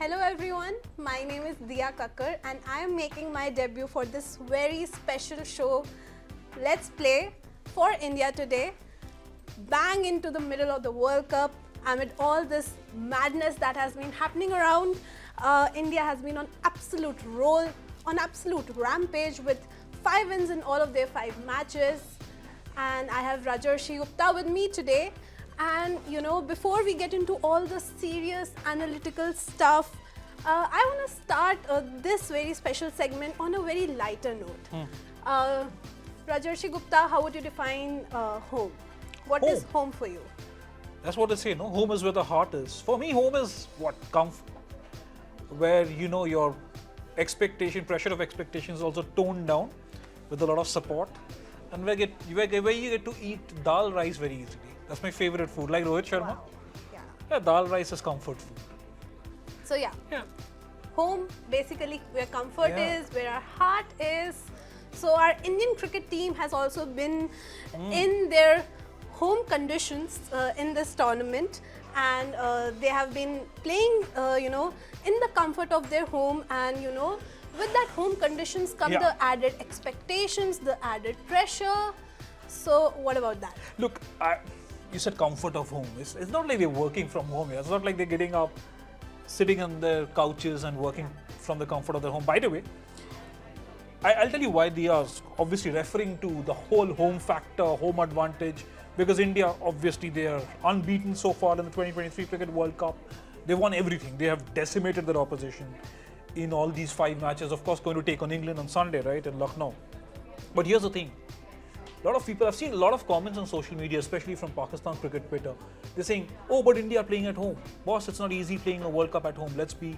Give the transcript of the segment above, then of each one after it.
Hello everyone, my name is Diya Kakkar and I am making my debut for this very special show, Let's Play for India today. Bang into the middle of the World Cup amid all this madness that has been happening around. India has been on absolute roll, on absolute rampage with 5 wins in all of their 5 matches. And I have Rajarshi Gupta with me today. And before we get into all the serious analytical stuff, I want to start this very special segment on a very lighter note. Rajarshi Gupta, how would you define home? What is home for you? That's what they say, no? Home is where the heart is. For me, home is what? Comfort. Where your pressure of expectation is also toned down with a lot of support. And where you get to eat dal rice very easily. That's my favorite food, like Rohit Sharma. Wow. Yeah, dal rice is comfort food. So home basically where comfort is, where our heart is. So our Indian cricket team has also been in their home conditions in this tournament, and they have been playing in the comfort of their home, and with that home conditions come the added expectations, the added pressure. So what about that? Look, you said comfort of home. It's not like they're working from home here. It's not like they're getting up, sitting on their couches and working from the comfort of their home. By the way, I'll tell you why they are obviously referring to the whole home factor, home advantage, because India, obviously, they are unbeaten so far in the 2023 Cricket World Cup. They've won everything. They have decimated their opposition in all these 5 matches. Of course, going to take on England on Sunday, right, in Lucknow. But here's the thing. A lot of people, I've seen a lot of comments on social media, especially from Pakistan cricket Twitter. They're saying, oh, but India are playing at home. Boss, it's not easy playing a World Cup at home. Let's be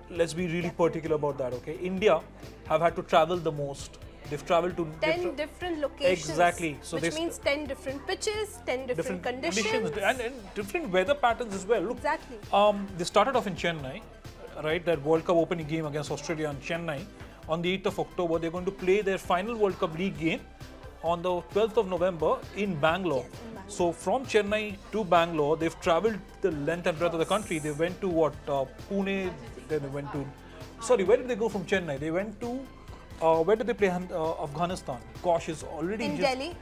really particular about that, okay? India have had to travel the most. They've traveled to 10 different locations. Exactly. So which means 10 different pitches, 10 different conditions. And different weather patterns as well. Look, exactly. They started off in Chennai, right? That World Cup opening game against Australia in Chennai. On the 8th of October, they're going to play their final World Cup league game on the 12th of November in Bangalore. Yes, in Bangalore. So from Chennai to Bangalore, they've travelled the length and breadth of the country. They went to Pune, then they went to... Sorry, where did they go from Chennai? They went to... where did they play? Afghanistan. Gosh, it's already... In Delhi.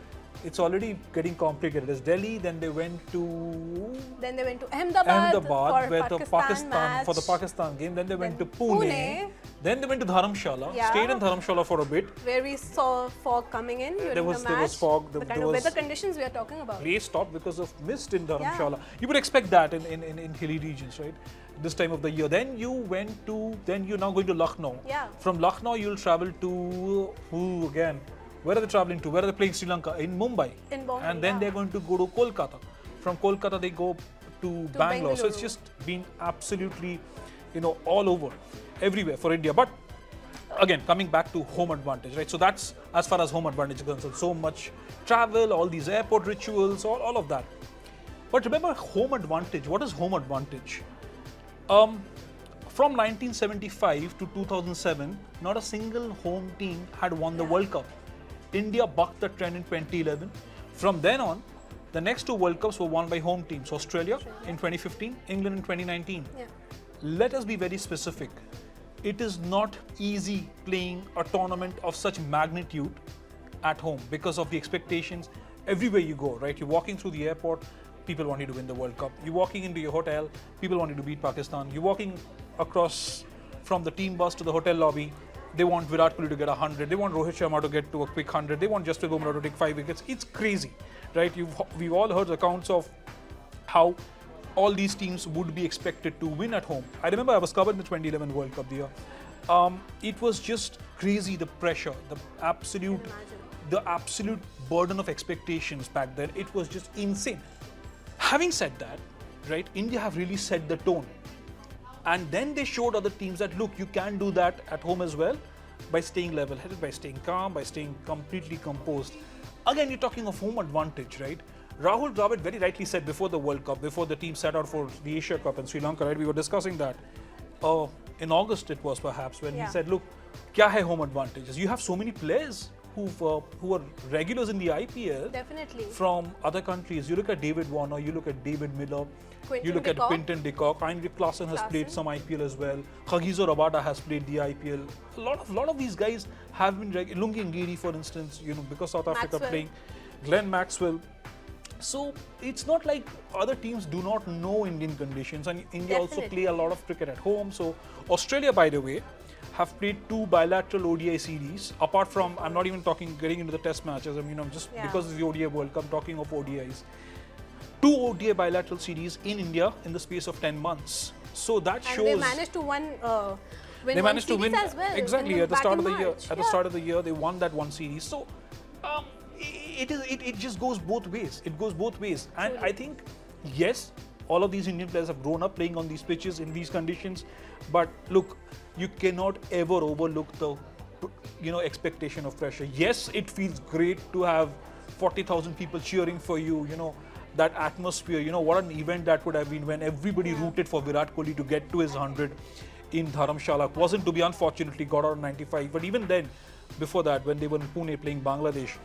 It's already getting complicated. It's Delhi, then they went to... Then they went to Ahmedabad for where Pakistan match. For the Pakistan game. Then they went to Pune. Then they went to Dharamshala. Yeah. Stayed in Dharamshala for a bit. Where we saw fog coming in during the match. There was fog. The kind of weather conditions we are talking about. Play stopped because of mist in Dharamshala. You would expect that in hilly regions, right? This time of the year. Then you're now going to Lucknow. Yeah. From Lucknow, you'll travel to again. Where are they traveling to? Where are they playing Sri Lanka? In Mumbai. In Bombay, and then they're going to go to Kolkata. From Kolkata, they go to Bangalore. So it's just been absolutely, all over, everywhere for India. But again, coming back to home advantage, right? So that's as far as home advantage is concerned. So much travel, all these airport rituals, all of that. But remember, home advantage. What is home advantage? From 1975 to 2007, not a single home team had won the World Cup. India bucked the trend in 2011. From then on, the next 2 World Cups were won by home teams. Australia in 2015, England in 2019. Yeah. Let us be very specific. It is not easy playing a tournament of such magnitude at home because of the expectations everywhere you go, right? You're walking through the airport, people want you to win the World Cup. You're walking into your hotel, people want you to beat Pakistan. You're walking across from the team bus to the hotel lobby, they want Virat Kohli to get 100, they want Rohit Sharma to get to a quick 100, they want Jasprit Bumrah to take 5 wickets. It's crazy, right? We've all heard accounts of how all these teams would be expected to win at home. I remember I was covered in the 2011 World Cup year. It was just crazy, the pressure, the absolute burden of expectations back then. It was just insane. Having said that, right, India have really set the tone. And then they showed other teams that, look, you can do that at home as well by staying level-headed, by staying calm, by staying completely composed. Again, you're talking of home advantage, right? Rahul Dravid very rightly said before the World Cup, before the team set out for the Asia Cup in Sri Lanka, right? We were discussing that. In August it was perhaps when he said, look, kya hai home advantages? You have so many players. who are regulars in the IPL Definitely. from other countries. You look at David Warner, you look at David Miller, Quinton you look de at Kock. Quinton de Kock. Heinrich Klaassen has played some IPL as well. Hagizo Rabada has played the IPL. A lot of these guys have been Lungi Ngiri, for instance, because South Africa Maxwell. playing. Glenn Maxwell. So it's not like other teams do not know Indian conditions, and India also Definitely. play a lot of cricket at home. So Australia, by the way, have played 2 bilateral ODI series. Apart from, I'm not even getting into the test matches. I mean, I'm just because it's the ODI World Cup, talking of ODIs. 2 ODI bilateral series in India in the space of 10 months. So that shows. And they managed to win They one managed to series win as well. exactly at the back start in of the year. March. At the start of the year, they won that one series. So it just goes both ways. It goes both ways, and I think yes, all of these Indian players have grown up playing on these pitches in these conditions. But look, you cannot ever overlook the expectation of pressure. Yes, it feels great to have 40,000 people cheering for you. That atmosphere. What an event that would have been when everybody rooted for Virat Kohli to get to his 100 in Dharamshala. Wasn't to be, unfortunately, got out on 95. But even then, before that, when they were in Pune playing Bangladesh,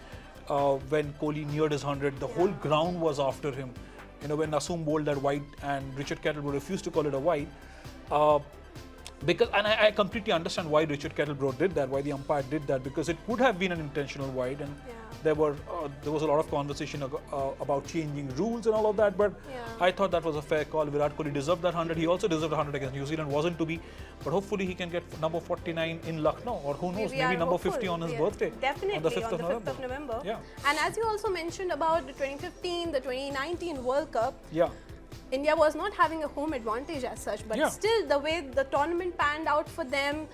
when Kohli neared his 100, the whole ground was after him. When Nasoom bowled that wide and Richard Kettlebrough refused to call it a wide. And I completely understand why Richard Kettlebrough did that, why the umpire did that, because it could have been an intentional wide, and there was a lot of conversation about changing rules and all of that. But I thought that was a fair call. Virat Kohli deserved that 100. He also deserved 100 against New Zealand. Wasn't to be, but hopefully he can get number 49 in Lucknow, or who knows, maybe number 50 on his birthday. Definitely on the 5th of November. Yeah. And as you also mentioned about the 2015, the 2019 World Cup. Yeah. India was not having a home advantage as such, but still the way the tournament panned out for them,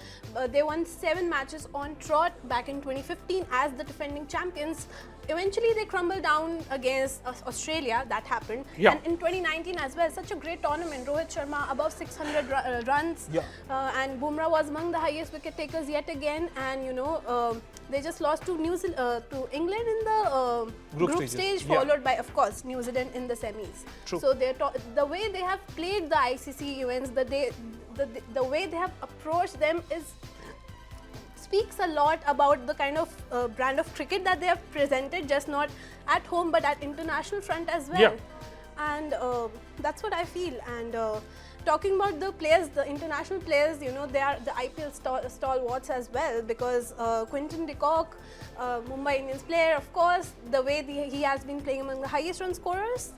they won 7 matches on trot back in 2015 as the defending champions. Eventually they crumbled down against Australia, that happened. And in 2019 as well, such a great tournament. Rohit Sharma above 600 runs, and Bumrah was among the highest wicket takers yet again. And they just lost to England in the group stage, followed by, of course, New Zealand in the semis. True. So the way they have played the ICC events, the way they have approached them speaks a lot about the kind of brand of cricket that they have presented, just not at home but at international front as well. And that's what I feel. And talking about the players, the international players, they are the IPL stalwarts as well, because Quinton de Kock, Mumbai Indians player, of course, the way he has been playing among the highest run scorers,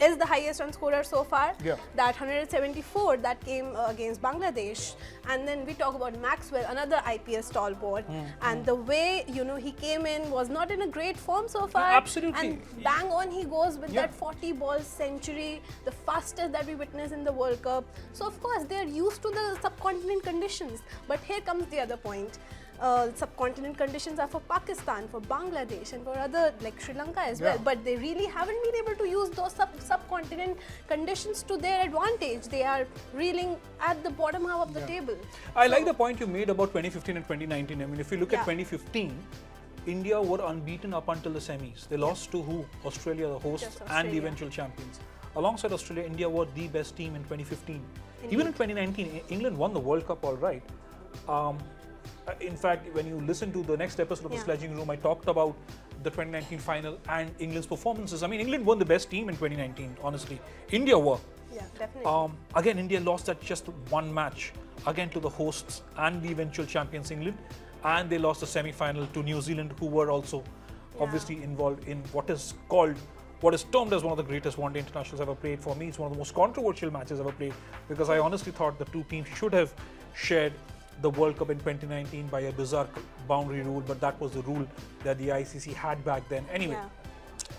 is the highest run scorer so far. That 174 that came against Bangladesh. And then we talk about Maxwell, another IPL stalwart, and the way he came in was not in a great form so far. Absolutely. And bang on he goes with that 40-ball century, the fastest that we witnessed in the World Cup. So of course they are used to the subcontinent conditions. But here comes the other point. Subcontinent conditions are for Pakistan, for Bangladesh, and for other like Sri Lanka as well. But they really haven't been able to use those subcontinent conditions to their advantage. They are reeling at the bottom half of the table. I like the point you made about 2015 and 2019. I mean, if you look at 2015, India were unbeaten up until the semis. They lost to who? Australia, the hosts, and the eventual champions. Alongside Australia, India were the best team in 2015. Even in 2019, England won the World Cup all right. In fact, when you listen to the next episode of the Sledging Room, I talked about the 2019 final and England's performances. I mean, England won the best team in 2019, honestly. India were. Yeah, definitely. Again, India lost that just one match, again to the hosts and the eventual champions, England. And they lost the semi-final to New Zealand, who were also obviously involved in what is termed as one of the greatest one-day internationals ever played. For me, it's one of the most controversial matches ever played, because I honestly thought the two teams should have shared the World Cup in 2019 by a bizarre boundary rule, but that was the rule that the ICC had back then. Anyway,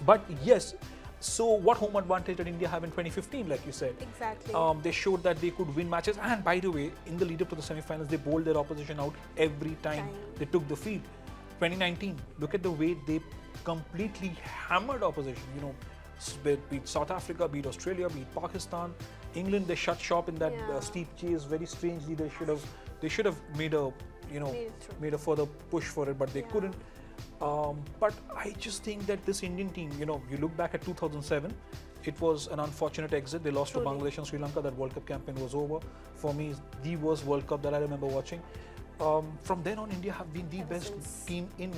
but yes, so what home advantage did India have in 2015, like you said? Exactly. They showed that they could win matches, and by the way, in the lead up to the semi-finals, they bowled their opposition out every time they took the field. 2019, look at the way they completely hammered opposition. Beat South Africa, beat Australia, beat Pakistan, England. They shut shop in that steep chase. Very strangely, they should have made a further push for it, but they couldn't. But I just think that this Indian team, you look back at 2007, it was an unfortunate exit. They lost to Bangladesh and Sri Lanka. That World Cup campaign was over. For me, it's the worst World Cup that I remember watching. From then on, India have been the best team in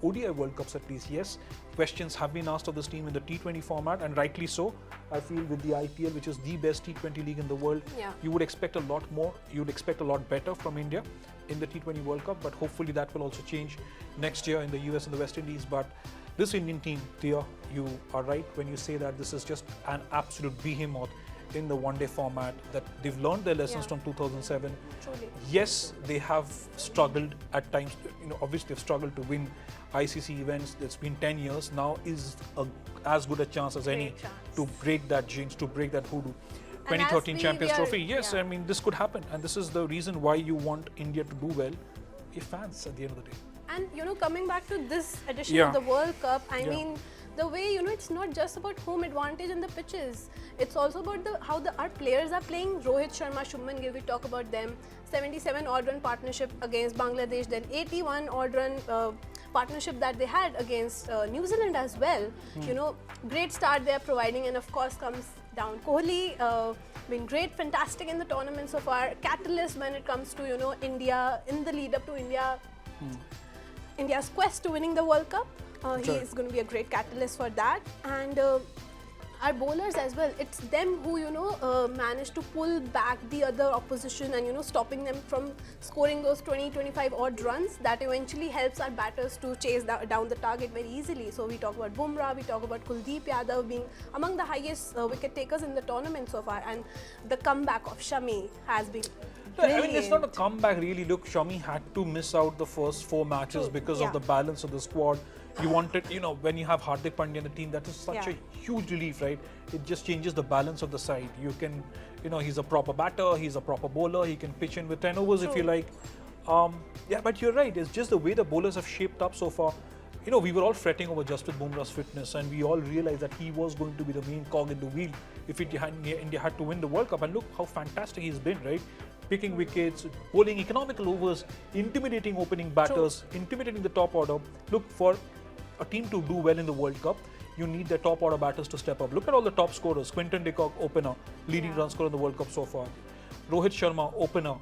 ODI World Cups at least. Yes, questions have been asked of this team in the T20 format, and rightly so. I feel with the IPL, which is the best T20 league in the world, you would expect a lot more. You would expect a lot better from India in the T20 World Cup, but hopefully that will also change next year in the US and the West Indies. But this Indian team, Tia, you are right when you say that this is just an absolute behemoth in the one-day format, that they've learned their lessons from 2007. Truly. Yes, they have struggled at times. Obviously they've struggled to win ICC events. It's been 10 years. Now is as good a chance as any to break that jinx, to break that hoodoo. 2013 Champions Trophy. Yes, I mean, this could happen. And this is the reason why you want India to do well. Your fans at the end of the day. And coming back to this edition of the World Cup, I mean, the way, it's not just about home advantage in the pitches. It's also about how our players are playing. Rohit Sharma, Shubman Gill, we talk about them. 77 odd run partnership against Bangladesh, then 81 odd run partnership that they had against New Zealand as well. Great start they are providing, and of course comes down Kohli. Been great, fantastic in the tournament so far. Catalyst when it comes to India, in the lead up to India's quest to winning the World Cup. He is going to be a great catalyst for that. And our bowlers as well, it's them who managed to pull back the other opposition and stopping them from scoring those 20-25 odd runs that eventually helps our batters to chase down the target very easily. So we talk about Bumrah, we talk about Kuldeep Yadav being among the highest wicket takers in the tournament so far, and the comeback of Shami has been brilliant. I mean, it's not a comeback really. Look, Shami had to miss out the first 4 matches because of the balance of the squad. You wanted, when you have Hardik Pandya in the team, that is such a huge relief, right? It just changes the balance of the side. You can, he's a proper batter, he's a proper bowler, he can pitch in with 10 overs if you like. Yeah, but you're right, it's just the way the bowlers have shaped up so far. We were all fretting over Jasprit Bumrah's fitness, and we all realized that he was going to be the main cog in the wheel if India had to win the World Cup. And look how fantastic he's been, right? Picking wickets, bowling economical overs, intimidating opening batters, intimidating the top order. Look, for a team to do well in the World Cup, you need the top order batters to step up. Look at all the top scorers. Quinton de Kock, opener, leading run scorer in the World Cup so far. Rohit Sharma, opener,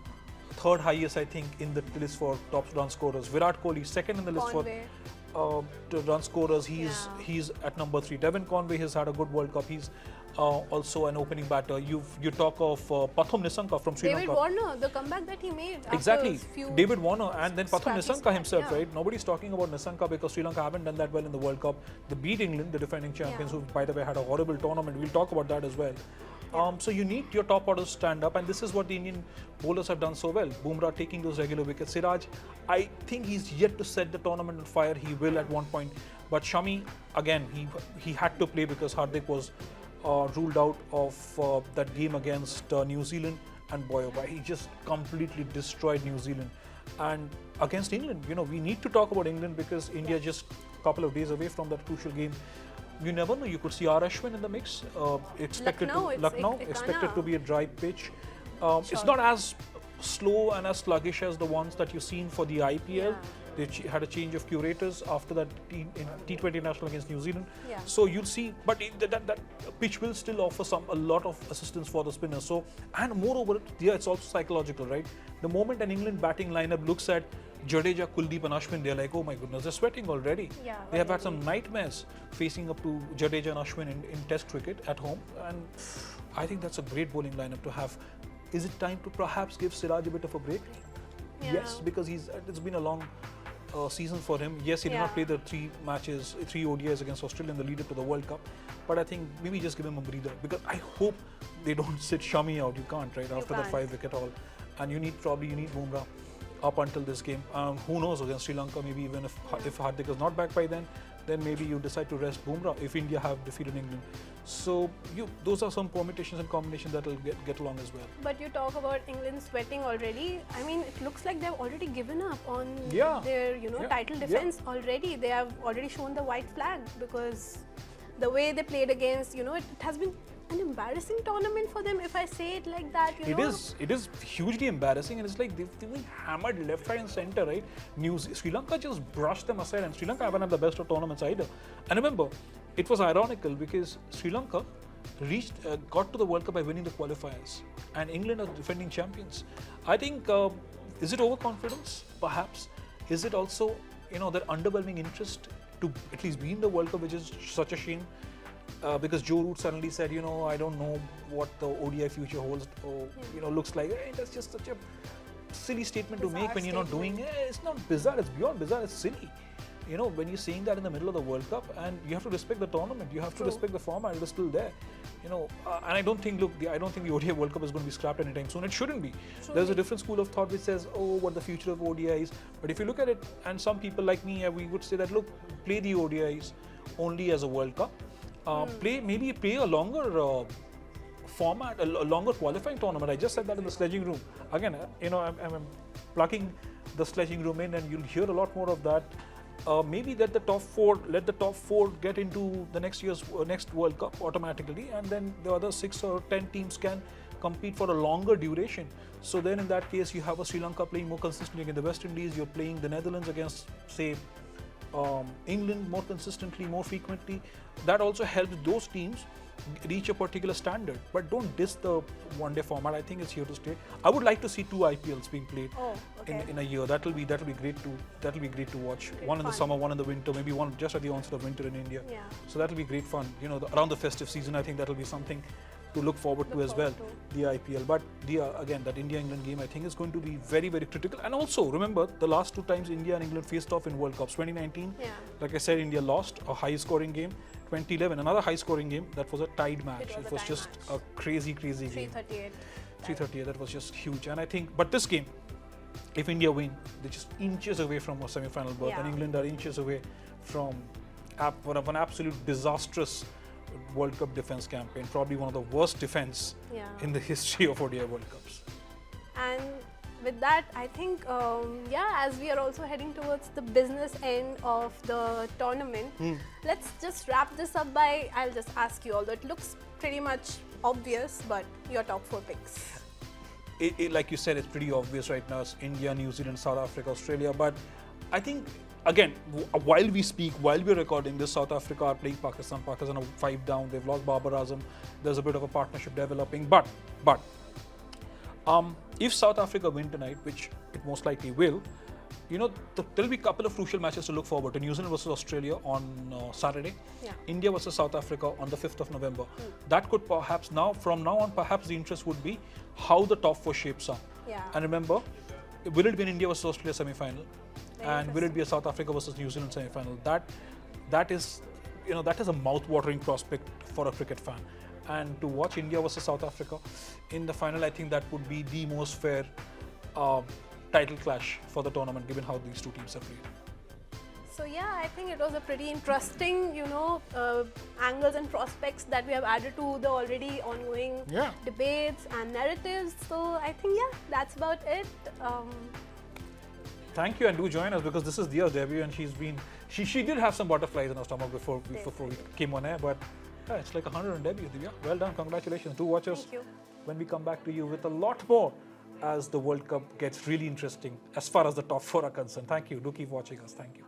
3rd highest I think in the list for top run scorers. Virat Kohli, 2nd in the list for run scorers. He's at number 3. Devon Conway has had a good World Cup. He's also an opening batter. You talk of Pathum Nissanka from Sri Lanka. David Warner, the comeback that he made. Exactly. David Warner and then Pathum Nissanka himself, right? Nobody's talking about Nissanka because Sri Lanka haven't done that well in the World Cup. They beat England, the defending champions, who, by the way, had a horrible tournament. We'll talk about that as well. So you need your top orders to stand up, and this is what the Indian bowlers have done so well. Bumrah taking those regular wickets. Siraj, I think he's yet to set the tournament on fire. He will at one point. But Shami, again, he had to play because Hardik was ruled out of that game against New Zealand, and boy oh boy, he just completely destroyed New Zealand. And against England, we need to talk about England because India just a couple of days away from that crucial game. You never know, you could see R. Ashwin in the mix. Lucknow, expected to be a dry pitch. It's not as slow and as sluggish as the ones that you've seen for the IPL. They had a change of curators after that T20 National against New Zealand. So you'll see, but that pitch will still offer a lot of assistance for the spinners. So, and moreover, it's also psychological, right? The moment an England batting lineup looks at Jadeja, Kuldeep and Ashwin, they're like, oh my goodness, they're sweating already. They have had some nightmares facing up to Jadeja and Ashwin in Test cricket at home. And I think that's a great bowling lineup to have. Is it time to perhaps give Siraj a bit of a break? Yes, because it's been a long season for him. Yes, he did not play the 3 ODIs against Australia in the lead up to the World Cup. But I think maybe just give him a breather, because I hope they don't sit Shami out. You can't, right? After the 5-wicket haul. And you need Bumrah up until this game. Who knows, against Sri Lanka, maybe even if Hardik is not back by then maybe you decide to rest Bumrah if India have defeated England. So those are some permutations and combinations that will get along as well. But you talk about England sweating already. I mean, it looks like they've already given up on their title defense already. They have already shown the white flag because the way they played against, it has been an embarrassing tournament for them, if I say it like that. It is hugely embarrassing, and it's like they've been hammered left, right and centre, right? Sri Lanka just brushed them aside, and Sri Lanka haven't had the best of tournaments either. And remember, it was ironical because Sri Lanka got to the World Cup by winning the qualifiers, and England are defending champions. I think Is it overconfidence? Perhaps. Is it also, that underwhelming interest to at least be in the World Cup, which is such a shame? Because Joe Root suddenly said, I don't know what the ODI future holds or, looks like. That's just such a silly statement to make when you're not doing it. It's not bizarre, it's beyond bizarre, it's silly. When you're saying that in the middle of the World Cup, and you have to respect the tournament, you have to respect the format, it is still there. And I don't think, I don't think the ODI World Cup is going to be scrapped anytime soon. It shouldn't be. There's a different school of thought which says, what the future of ODIs. But if you look at it, and some people like me, we would say that, look, play the ODIs only as a World Cup. Play a longer format, a longer qualifying tournament. I just said that in the sledging room. Again, I'm plugging the sledging room in, and you'll hear a lot more of that. Maybe let the top four get into the next World Cup automatically, and then the other 6 or 10 teams can compete for a longer duration. So then, in that case, you have a Sri Lanka playing more consistently against the West Indies. You're playing the Netherlands against, say, England more consistently, more frequently. That also helps those teams reach a particular standard. But don't diss the one-day format. I think it's here to stay. I would like to see 2 IPLs being played in a year. That'll be great to watch. Great one in the fun. summer, one in the winter, maybe one just at the onset of winter in India. Yeah. So that'll be great fun. Around the festive season, I think that'll be something to look forward to as well, the IPL. But again, that India-England game, I think, is going to be very, very critical. And also, remember, the last 2 times India and England faced off in World Cups. 2019, like I said, India lost a high-scoring game. 2011, another high-scoring game. That was a tied match. It was just a crazy game. 338. That was just huge. And I think, but this game, if India win, they're just inches away from a semi-final berth, and England are inches away from an absolute disastrous World Cup defense campaign, probably one of the worst defense in the history of ODI World Cups. And with that, I think, as we are also heading towards the business end of the tournament, let's just wrap this up by, I'll just ask you, although it looks pretty much obvious, but your top 4 picks. Like you said, it's pretty obvious right now. It's India, New Zealand, South Africa, Australia. But I think, again, while we're recording this, South Africa are playing Pakistan. Pakistan are 5 down. They've lost Babar Azam. There's a bit of a partnership developing. But if South Africa win tonight, which it most likely will, there'll be a couple of crucial matches to look forward to. New Zealand versus Australia on Saturday. India versus South Africa on the 5th of November. That could perhaps from now on, perhaps the interest would be how the top 4 shapes up. And remember, will it be an India versus Australia semi-final? And will it be a South Africa versus New Zealand semi-final? That is a mouth-watering prospect for a cricket fan. And to watch India versus South Africa in the final, I think that would be the most fair title clash for the tournament, given how these 2 teams have played. So I think it was a pretty interesting, angles and prospects that we have added to the already ongoing debates and narratives. So I think, that's about it. Thank you, and do join us, because this is Dia's debut, and she did have some butterflies in her stomach before we came on air, but it's like 100 on debut, Divya. Well done, congratulations. Do watch us when we come back to you with a lot more as the World Cup gets really interesting as far as the top 4 are concerned. Thank you. Do keep watching us. Thank you.